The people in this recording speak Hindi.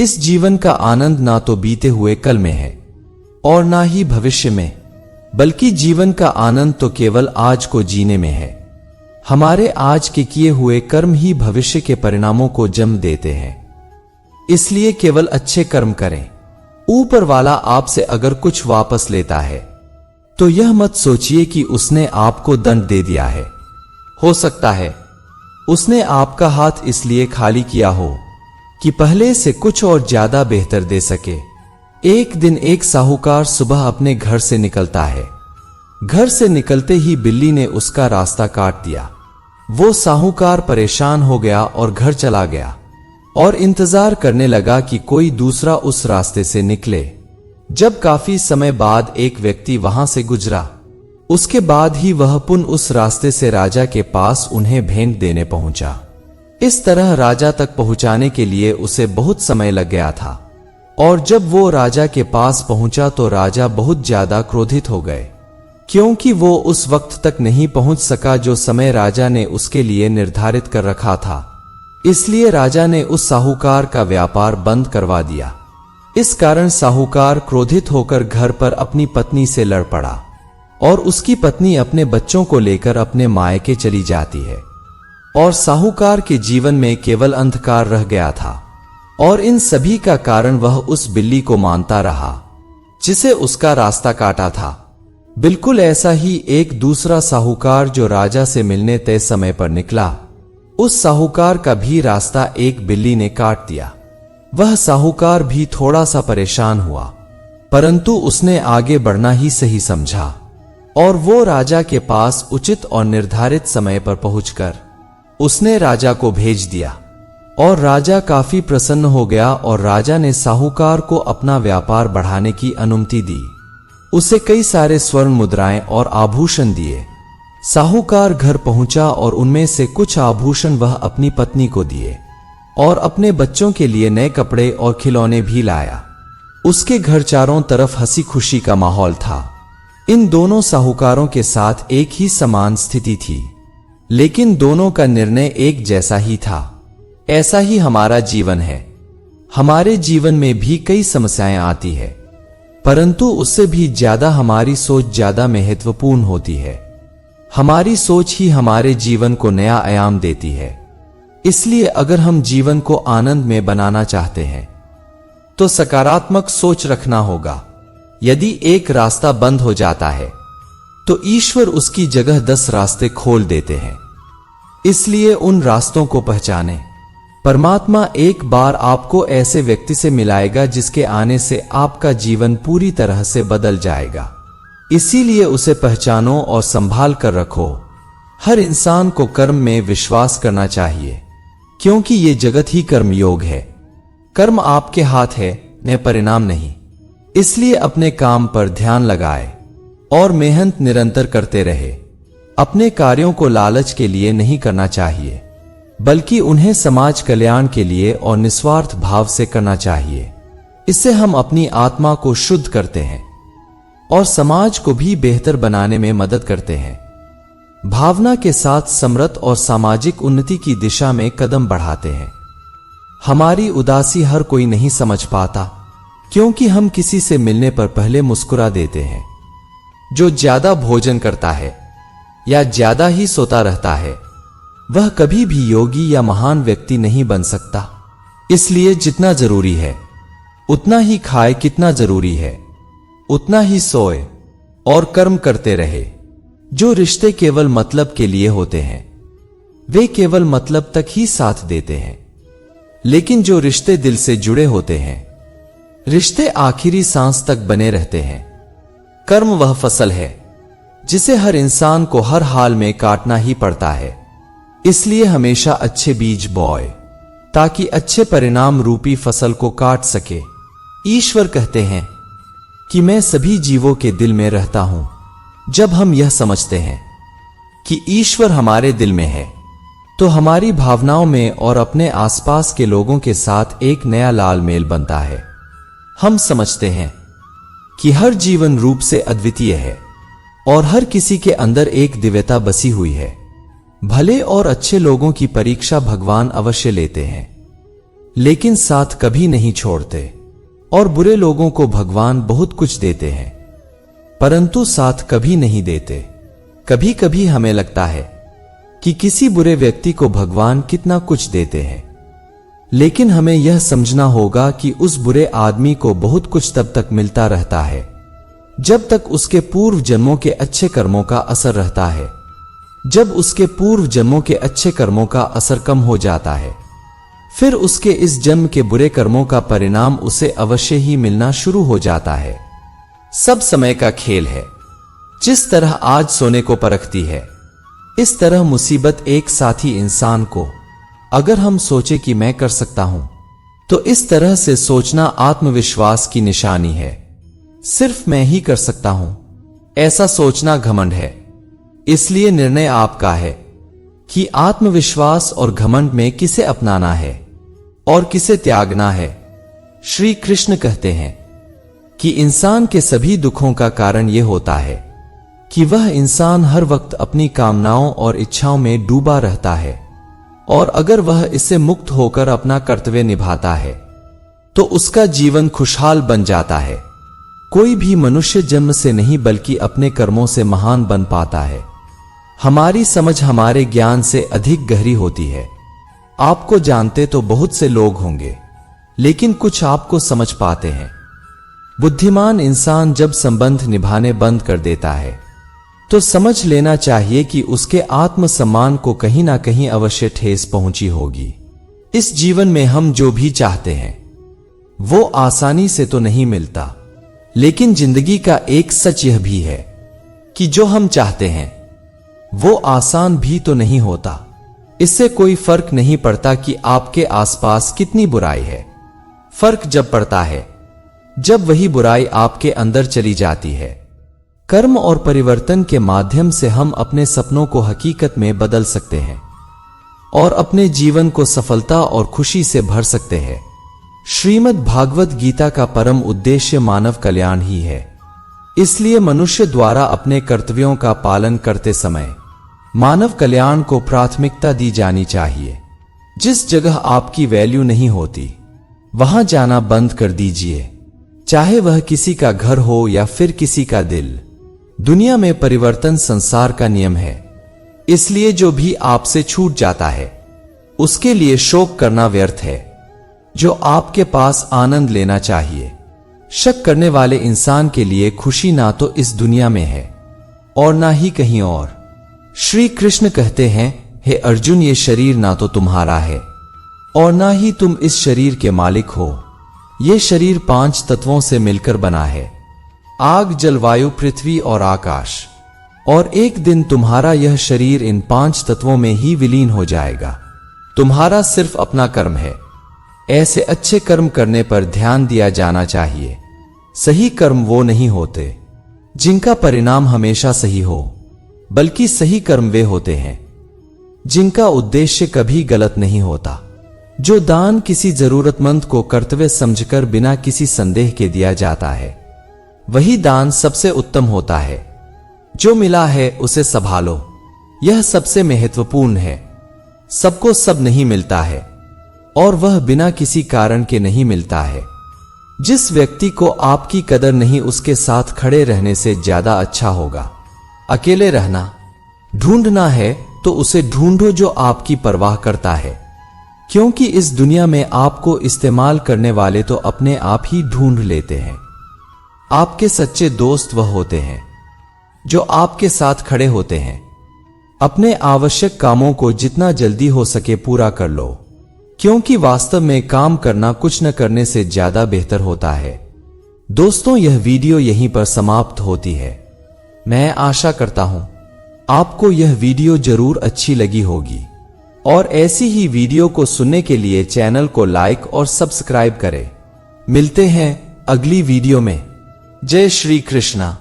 इस जीवन का आनंद ना तो बीते हुए कल में है और ना ही भविष्य में, बल्कि जीवन का आनंद तो केवल आज को जीने में है। हमारे आज के किए हुए कर्म ही भविष्य के परिणामों को जन्म देते हैं। इसलिए केवल अच्छे कर्म करें। ऊपर वाला आपसे अगर कुछ वापस लेता है तो यह मत सोचिए कि उसने आपको दंड दे दिया है। हो सकता है उसने आपका हाथ इसलिए खाली किया हो कि पहले से कुछ और ज्यादा बेहतर दे सके। एक दिन एक साहूकार सुबह अपने घर से निकलता है। घर से निकलते ही बिल्ली ने उसका रास्ता काट दिया। वो साहूकार परेशान हो गया और घर चला गया और इंतजार करने लगा कि कोई दूसरा उस रास्ते से निकले। जब काफी समय बाद एक व्यक्ति वहां से गुजरा, उसके बाद ही वह पुनः उस रास्ते से राजा के पास उन्हें भेंट देने पहुंचा। इस तरह राजा तक पहुंचाने के लिए उसे बहुत समय लग गया था और जब वो राजा के पास पहुंचा तो राजा बहुत ज्यादा क्रोधित हो गए, क्योंकि वो उस वक्त तक नहीं पहुंच सका जो समय राजा ने उसके लिए निर्धारित कर रखा था। इसलिए राजा ने उस साहूकार का व्यापार बंद करवा दिया। इस कारण साहूकार क्रोधित होकर घर पर अपनी पत्नी से लड़ पड़ा और उसकी पत्नी अपने बच्चों को लेकर अपने मायके चली जाती है और साहूकार के जीवन में केवल अंधकार रह गया था। और इन सभी का कारण वह उस बिल्ली को मानता रहा जिसे उसका रास्ता काटा था। बिल्कुल ऐसा ही एक दूसरा साहूकार जो राजा से मिलने तय समय पर निकला, उस साहूकार का भी रास्ता एक बिल्ली ने काट दिया। वह साहूकार भी थोड़ा सा परेशान हुआ, परंतु उसने आगे बढ़ना ही सही समझा और वो राजा के पास उचित और निर्धारित समय पर पहुंचकर उसने राजा को भेज दिया और राजा काफी प्रसन्न हो गया और राजा ने साहूकार को अपना व्यापार बढ़ाने की अनुमति दी। उसे कई सारे स्वर्ण मुद्राएं और आभूषण दिए। साहूकार घर पहुंचा और उनमें से कुछ आभूषण वह अपनी पत्नी को दिए और अपने बच्चों के लिए नए कपड़े और खिलौने भी लाया। उसके घर चारों तरफ हंसी खुशी का माहौल था। इन दोनों साहूकारों के साथ एक ही समान स्थिति थी, लेकिन दोनों का निर्णय एक जैसा ही था। ऐसा ही हमारा जीवन है। हमारे जीवन में भी कई समस्याएं आती है, परंतु उससे भी ज्यादा हमारी सोच ज्यादा महत्वपूर्ण होती है। हमारी सोच ही हमारे जीवन को नया आयाम देती है। इसलिए अगर हम जीवन को आनंद में बनाना चाहते हैं तो सकारात्मक सोच रखना होगा। यदि एक रास्ता बंद हो जाता है तो ईश्वर उसकी जगह 10 रास्ते खोल देते हैं। इसलिए उन रास्तों को पहचानें। परमात्मा एक बार आपको ऐसे व्यक्ति से मिलाएगा जिसके आने से आपका जीवन पूरी तरह से बदल जाएगा। इसीलिए उसे पहचानो और संभाल कर रखो। हर इंसान को कर्म में विश्वास करना चाहिए, क्योंकि ये जगत ही कर्म योग है। कर्म आपके हाथ है, न परिणाम नहीं। इसलिए अपने काम पर ध्यान लगाए और मेहनत निरंतर करते रहे। अपने कार्यों को लालच के लिए नहीं करना चाहिए, बल्कि उन्हें समाज कल्याण के लिए और निस्वार्थ भाव से करना चाहिए। इससे हम अपनी आत्मा को शुद्ध करते हैं और समाज को भी बेहतर बनाने में मदद करते हैं। भावना के साथ समृद्ध और सामाजिक उन्नति की दिशा में कदम बढ़ाते हैं। हमारी उदासी हर कोई नहीं समझ पाता, क्योंकि हम किसी से मिलने पर पहले मुस्कुरा देते हैं। जो ज्यादा भोजन करता है या ज्यादा ही सोता रहता है वह कभी भी योगी या महान व्यक्ति नहीं बन सकता। इसलिए जितना जरूरी है उतना ही खाए, कितना जरूरी है उतना ही सोए और कर्म करते रहे। जो रिश्ते केवल मतलब के लिए होते हैं वे केवल मतलब तक ही साथ देते हैं, लेकिन जो रिश्ते दिल से जुड़े होते हैं रिश्ते आखिरी सांस तक बने रहते हैं। कर्म वह फसल है जिसे हर इंसान को हर हाल में काटना ही पड़ता है। इसलिए हमेशा अच्छे बीज बोए ताकि अच्छे परिणाम रूपी फसल को काट सके। ईश्वर कहते हैं कि मैं सभी जीवों के दिल में रहता हूं। जब हम यह समझते हैं कि ईश्वर हमारे दिल में है तो हमारी भावनाओं में और अपने आसपास के लोगों के साथ एक नया लाल मेल बनता है। हम समझते हैं कि हर जीवन रूप से अद्वितीय है और हर किसी के अंदर एक दिव्यता बसी हुई है। भले और अच्छे लोगों की परीक्षा भगवान अवश्य लेते हैं। लेकिन साथ कभी नहीं छोड़ते। और बुरे लोगों को भगवान बहुत कुछ देते हैं, परंतु साथ कभी नहीं देते। कभी कभी हमें लगता है कि किसी बुरे व्यक्ति को भगवान कितना कुछ देते हैं, लेकिन हमें यह समझना होगा कि उस बुरे आदमी को बहुत कुछ तब तक मिलता रहता है जब तक उसके पूर्व जन्मों के अच्छे कर्मों का असर रहता है। जब उसके पूर्व जन्मों के अच्छे कर्मों का असर कम हो जाता है, फिर उसके इस जन्म के बुरे कर्मों का परिणाम उसे अवश्य ही मिलना शुरू हो जाता है। सब समय का खेल है। जिस तरह आज सोने को परखती है, इस तरह मुसीबत एक साथी इंसान को, अगर हम सोचे कि मैं कर सकता हूं, तो इस तरह से सोचना आत्मविश्वास की निशानी है। सिर्फ मैं ही कर सकता हूं, ऐसा सोचना घमंड है। इसलिए निर्णय आपका है कि आत्मविश्वास और घमंड में किसे अपनाना है और किसे त्यागना है। श्री कृष्ण कहते हैं कि इंसान के सभी दुखों का कारण यह होता है कि वह इंसान हर वक्त अपनी कामनाओं और इच्छाओं में डूबा रहता है, और अगर वह इससे मुक्त होकर अपना कर्तव्य निभाता है तो उसका जीवन खुशहाल बन जाता है। कोई भी मनुष्य जन्म से नहीं बल्कि अपने कर्मों से महान बन पाता है। हमारी समझ हमारे ज्ञान से अधिक गहरी होती है। आपको जानते तो बहुत से लोग होंगे, लेकिन कुछ आपको समझ पाते हैं। बुद्धिमान इंसान जब संबंध निभाने बंद कर देता है तो समझ लेना चाहिए कि उसके आत्मसम्मान को कहीं ना कहीं अवश्य ठेस पहुंची होगी। इस जीवन में हम जो भी चाहते हैं वो आसानी से तो नहीं मिलता, लेकिन जिंदगी का एक सच यह भी है कि जो हम चाहते हैं वो आसान भी तो नहीं होता। इससे कोई फर्क नहीं पड़ता कि आपके आसपास कितनी बुराई है। फर्क जब पड़ता है जब वही बुराई आपके अंदर चली जाती है। कर्म और परिवर्तन के माध्यम से हम अपने सपनों को हकीकत में बदल सकते हैं और अपने जीवन को सफलता और खुशी से भर सकते हैं। श्रीमद् भागवत गीता का परम उद्देश्य मानव कल्याण ही है। इसलिए मनुष्य द्वारा अपने कर्तव्यों का पालन करते समय मानव कल्याण को प्राथमिकता दी जानी चाहिए। जिस जगह आपकी वैल्यू नहीं होती वहां जाना बंद कर दीजिए, चाहे वह किसी का घर हो या फिर किसी का दिल। दुनिया में परिवर्तन संसार का नियम है, इसलिए जो भी आपसे छूट जाता है उसके लिए शोक करना व्यर्थ है। जो आपके पास आनंद लेना चाहिए। शक करने वाले इंसान के लिए खुशी ना तो इस दुनिया में है और ना ही कहीं और। श्री कृष्ण कहते हैं, हे अर्जुन, ये शरीर ना तो तुम्हारा है और ना ही तुम इस शरीर के मालिक हो। ये शरीर 5 तत्वों से मिलकर बना है, आग, जल, वायु, पृथ्वी और आकाश। और एक दिन तुम्हारा यह शरीर इन 5 तत्वों में ही विलीन हो जाएगा। तुम्हारा सिर्फ अपना कर्म है। ऐसे अच्छे कर्म करने पर ध्यान दिया जाना चाहिए। सही कर्म वो नहीं होते जिनका परिणाम हमेशा सही हो, बल्कि सही कर्म वे होते हैं जिनका उद्देश्य कभी गलत नहीं होता। जो दान किसी जरूरतमंद को कर्तव्य समझकर बिना किसी संदेह के दिया जाता है, वही दान सबसे उत्तम होता है। जो मिला है उसे संभालो, यह सबसे महत्वपूर्ण है। सबको सब नहीं मिलता है और वह बिना किसी कारण के नहीं मिलता है। जिस व्यक्ति को आपकी कदर नहीं, उसके साथ खड़े रहने से ज्यादा अच्छा होगा अकेले रहना। ढूंढना है तो उसे ढूंढो जो आपकी परवाह करता है, क्योंकि इस दुनिया में आपको इस्तेमाल करने वाले तो अपने आप ही ढूंढ लेते हैं। आपके सच्चे दोस्त वह होते हैं जो आपके साथ खड़े होते हैं। अपने आवश्यक कामों को जितना जल्दी हो सके पूरा कर लो, क्योंकि वास्तव में काम करना कुछ न करने से ज्यादा बेहतर होता है। दोस्तों, यह वीडियो यहीं पर समाप्त होती है। मैं आशा करता हूं आपको यह वीडियो जरूर अच्छी लगी होगी और ऐसी ही वीडियो को सुनने के लिए चैनल को लाइक और सब्सक्राइब करें। मिलते हैं अगली वीडियो में। जय श्री कृष्णा।